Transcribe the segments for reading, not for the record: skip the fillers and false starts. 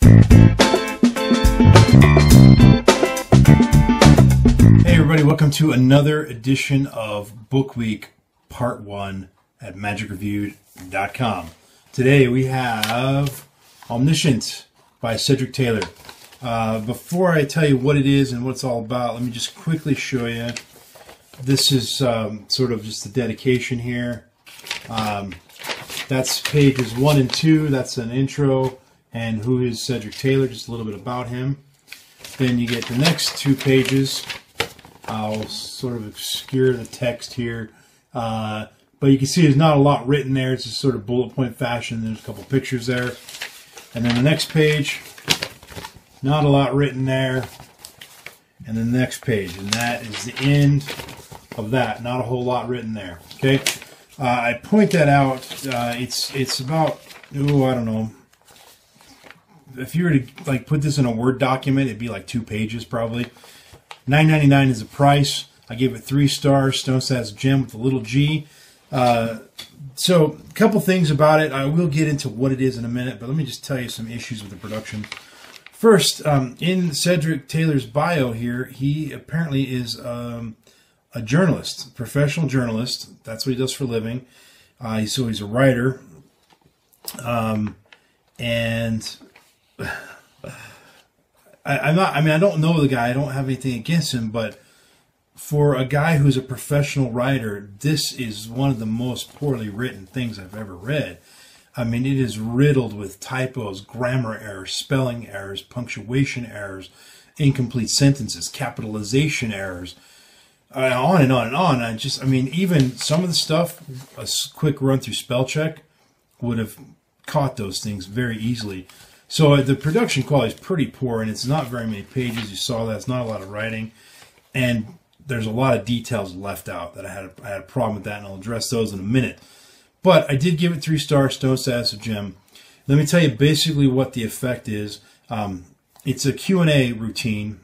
Hey everybody, welcome to another edition of Book Week Part 1 at magicreviewed.com. Today we have Omniscient by Cedric Taylor. Before I tell you what it is and what it's all about, let me just quickly show you. This is sort of just the dedication here. That's pages 1 and 2. That's an intro and who is Cedric Taylor, just a little bit about him. Then you get the next 2 pages. I'll sort of obscure the text here. But you can see there's not a lot written there. It's just sort of bullet point fashion. There's a couple pictures there. And then the next page, not a lot written there. And then the next page. And that is the end of that. Not a whole lot written there. Okay? I point that out. It's about, I don't know. If you were to like put this in a Word document, it'd be like 2 pages probably. $9.99 is the price. I gave it 3 stars. Stone Sass Gem with a little G. So a couple things about it. I will get into what it is in a minute, but let me just tell you some issues with the production. First, in Cedric Taylor's bio here, he apparently is a journalist, professional journalist. That's what he does for a living. So he's a writer. And I don't know the guy. I don't have anything against him, but for a guy who's a professional writer, this is one of the most poorly written things I've ever read. I mean, it is riddled with typos, grammar errors, spelling errors, punctuation errors, incomplete sentences, capitalization errors, on and on and on. I mean, even some of the stuff, a quick run through spell check would have caught those things very easly. So the production quality is pretty poor, and it's not very many pages. You saw that. It's not a lot of writing, and there's a lot of details left out that I had a problem with that, and I'll address those in a minute. But I did give it 3 stars, Stone Sass Gem. Let me tell you basically what the effect is. It's a Q&A routine,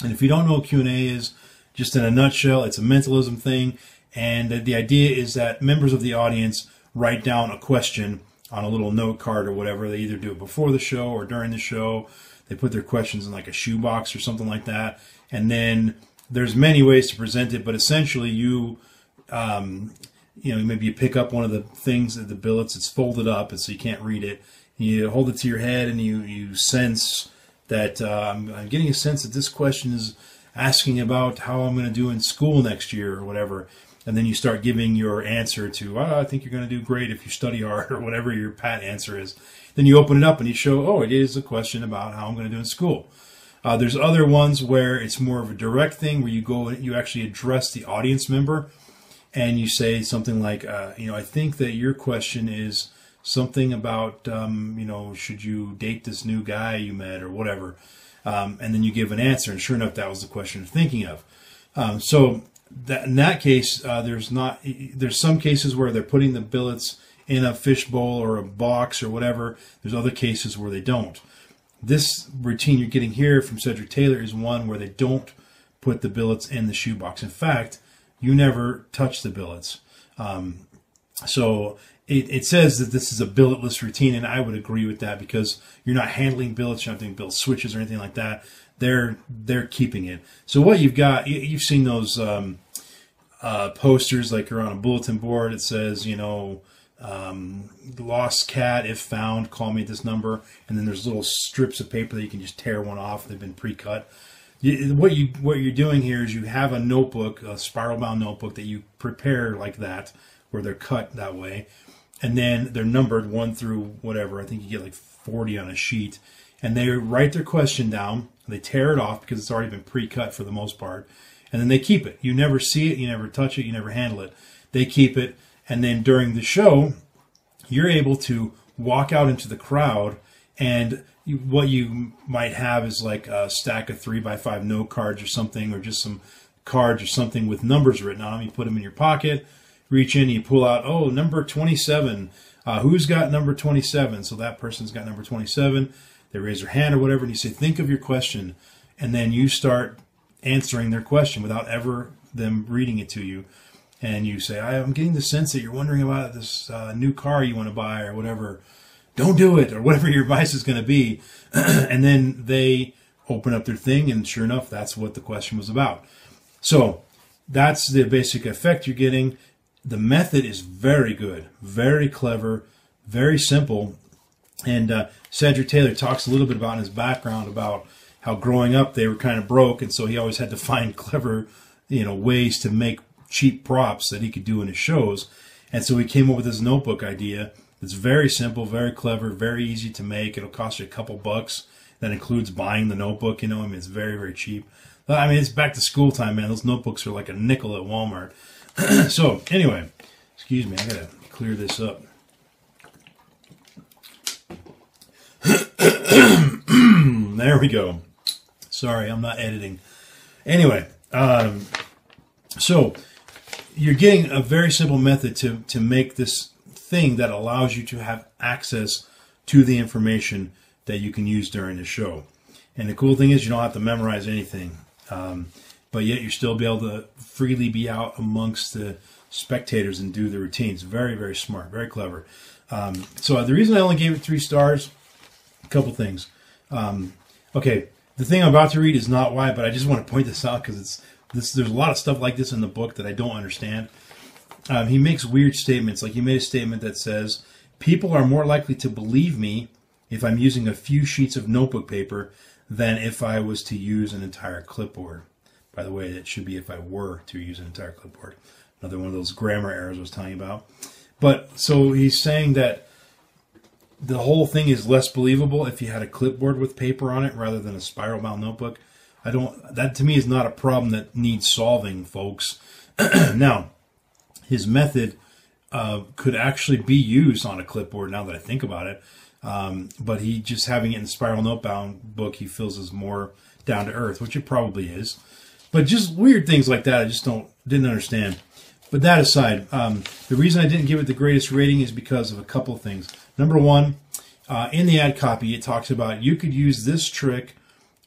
and if you don't know what Q&A is, just in a nutshell, it's a mentalism thing, and the idea is that members of the audience write down a question on a little note card or whatever. They either do it before the show or during the show. They put their questions in like a shoebox or something like that. And then there's many ways to present it, but essentially you maybe you pick up one of the things, the billets, it's folded up and so you can't read it. You hold it to your head and you sense that I'm getting a sense that this question is asking about how I'm going to do in school next year or whatever. And then you start giving your answer to, I think you're going to do great if you study hard, or whatever your pat answer is. Then you open it up and you show, it is a question about how I'm going to do in school. There's other ones where it's more of a direct thing, where you go and you actually address the audience member, and you say something like, I think that your question is something about, should you date this new guy you met or whatever. And then you give an answer, and sure enough, that was the question you're thinking of. In that case, there's some cases where they're putting the billets in a fishbowl or a box or whatever. There's other cases where they don't. This routine you're getting here from Cedric Taylor is one where they don't put the billets in the shoebox. In fact, you never touch the billets. So it says that this is a billetless routine, and I would agree with that because you're not handling billets, you're not doing billet switches or anything like that. They're keeping it. So what you've got, you've seen those posters like you're on a bulletin board. It says, lost cat, if found, call me at this number. And then there's little strips of paper that you can just tear one off. They've been pre-cut. What you're doing here is you have a notebook, a spiral-bound notebook that you prepare like that, where they're cut that way. And then they're numbered 1 through whatever. I think you get like 40 on a sheet. And they write their question down. They tear it off because it's already been pre-cut for the most part. And then they keep it. You never see it. You never touch it. You never handle it. They keep it. And then during the show, you're able to walk out into the crowd. And what you might have is like a stack of 3x5 note cards or something, or just some cards or something with numbers written on them. You put them in your pocket. Reach in. You pull out, number 27. Who's got number 27? So that person's got number 27. They raise their hand or whatever, and you say, think of your question, and then you start answering their question without ever them reading it to you. And you say, I'm getting the sense that you're wondering about this new car you want to buy or whatever. don't do it, or whatever your advice is going to be. And then they open up their thing, and sure enough, that's what the question was about. So that's the basic effect you're getting. The method is very good, very clever, very simple. And Cedric Taylor talks a little bit about in his background about how growing up they were kind of broke, and so he always had to find clever, ways to make cheap props that he could do in his shows. And so he came up with this notebook idea. It's very simple, very clever, very easy to make. It'll cost you a couple bucks. That includes buying the notebook. It's very, very cheap. It's back to school time, man. Those notebooks are like a nickel at Walmart. So anyway, excuse me, I gotta clear this up. There we go. Sorry, I'm not editing. Anyway, so you're getting a very simple method to make this thing that allows you to have access to the information that you can use during the show. And the cool thing is you don't have to memorize anything, but yet you still be able to freely be out amongst the spectators and do the routines. Very, very smart, very clever. So the reason I only gave it 3 stars, a couple things. Okay, the thing I'm about to read is not why, but I just want to point this out because there's a lot of stuff like this in the book that I don't understand. He makes weird statements. Like he made a statement that says, people are more likely to believe me if I'm using a few sheets of notebook paper than if I was to use an entire clipboard. By the way, it should be if I were to use an entire clipboard. Another one of those grammar errors I was telling you about. But so he's saying that the whole thing is less believable if you had a clipboard with paper on it rather than a spiral-bound notebook. That to me is not a problem that needs solving, folks. Now, his method could actually be used on a clipboard now that I think about it. But he just having it in the spiral note-bound book he feels is more down to earth, which it probably is. But just weird things like that I just didn't understand. But that aside, the reason I didn't give it the greatest rating is because of a couple of things. Number one, in the ad copy it talks about you could use this trick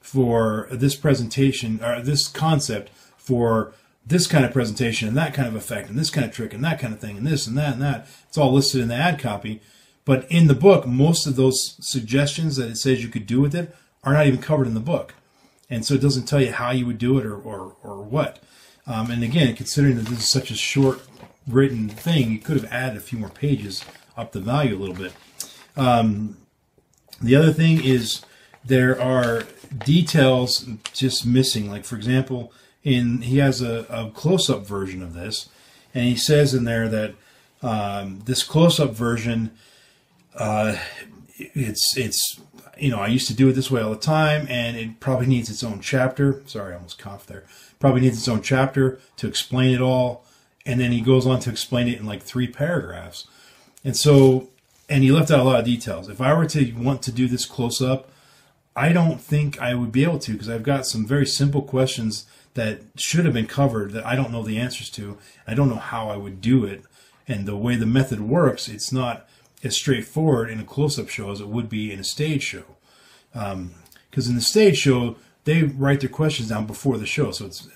for this presentation, or this concept for this kind of presentation and that kind of effect and this kind of trick and that kind of thing and this and that and that. It's all listed in the ad copy. But in the book, most of those suggestions that it says you could do with it are not even covered in the book. And so it doesn't tell you how you would do it or what. And again, considering that this is such a short written thing, you could have added a few more pages up the value a little bit. The other thing is there are details just missing. Like, for example, he has a close-up version of this, and he says in there that this close-up version, it's I used to do it this way all the time, and it probably needs its own chapter. Sorry, I almost coughed there. Probably needs its own chapter to explain it all, and then he goes on to explain it in like 3 paragraphs. And he left out a lot of details. If I were to want to do this close-up, I don't think I would be able to, because I've got some very simple questions that should have been covered that I don't know the answers to. I don't know how I would do it. And the way the method works, it's not as straightforward in a close-up show as it would be in a stage show. Because in the stage show, they write their questions down before the show, so it's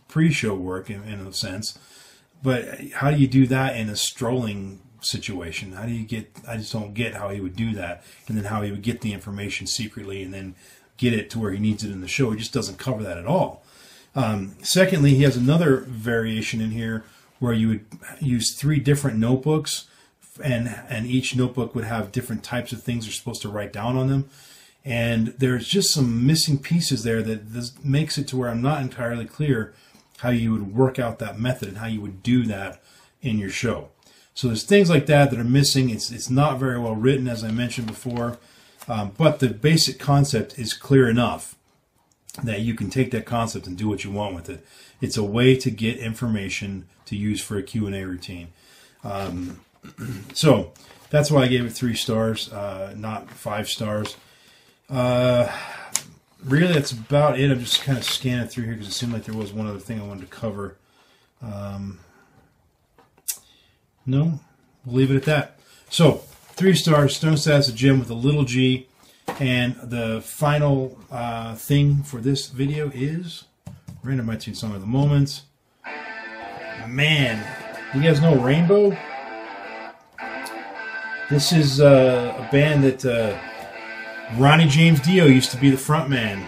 pre-show work in a sense. But how do you do that in a strolling situation? How do you get? I just don't get how he would do that, and then how he would get the information secretly and then get it to where he needs it in the show. He just doesn't cover that at all. Secondly, he has another variation in here where you would use 3 different notebooks, and each notebook would have different types of things you're supposed to write down on them. And there's just some missing pieces there that makes it to where I'm not entirely clear how you would work out that method and how you would do that in your show. So there's things like that are missing. It's not very well written, as I mentioned before, but the basic concept is clear enough that you can take that concept and do what you want with it. It's a way to get information to use for a Q&A routine. So that's why I gave it 3 stars, not 5 stars. Really, that's about it. I'm just kind of scanning through here because it seemed like there was one other thing I wanted to cover. No, we'll leave it at that. So, 3 stars, Stone Status of Jim with a little g. And the final thing for this video is Random iTunes Song of the Moment. Man, you guys know Rainbow? This is a band that Ronnie James Dio used to be the front man.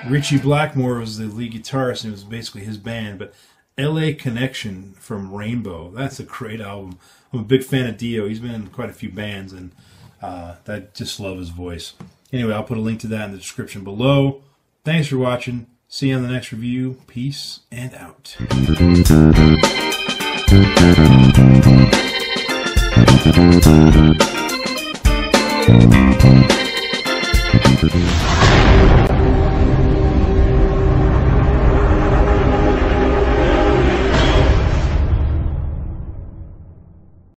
Richie Blackmore was the lead guitarist, and it was basically his band. But L.A. Conncection from Rainbow, that's a great album. I'm a big fan of Dio. He's been in quite a few bands, and I just love his voice. Anyway, I'll put a link to that in the description below. Thanks for watching. See you on the next review. Peace and out.